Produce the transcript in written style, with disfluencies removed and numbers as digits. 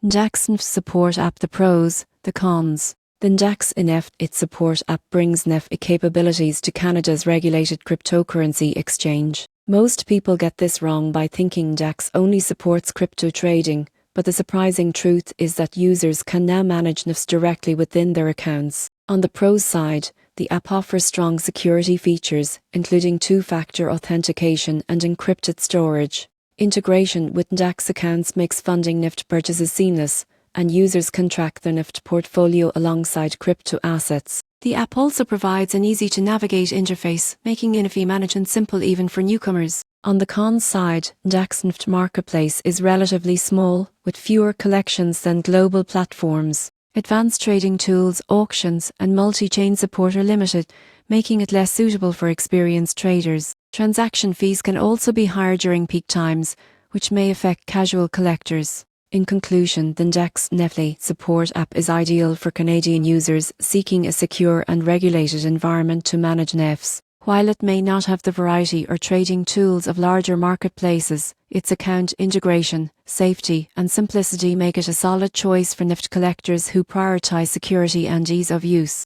NDAX NFT support app. The pros, the cons. The NDAX NFT support app brings NFT capabilities to Canada's regulated cryptocurrency exchange. Most people get this wrong by thinking NDAX only supports crypto trading, but the surprising truth is that users can now manage NFTs directly within their accounts. On the pros side, the app offers strong security features, including two-factor authentication and encrypted storage. Integration with NDAX accounts makes funding NFT purchases seamless, and users can track their NFT portfolio alongside crypto assets. The app also provides an easy-to-navigate interface, making NFT management simple even for newcomers. On the cons side, NDAX NFT marketplace is relatively small, with fewer collections than global platforms. Advanced trading tools, auctions, and multi-chain support are limited, making it less suitable for experienced traders. Transaction fees can also be higher during peak times, which may affect casual collectors. In conclusion, the NDAX NFT support app is ideal for Canadian users seeking a secure and regulated environment to manage NFTs. While it may not have the variety or trading tools of larger marketplaces, its account integration, safety, and simplicity make it a solid choice for NFT collectors who prioritize security and ease of use.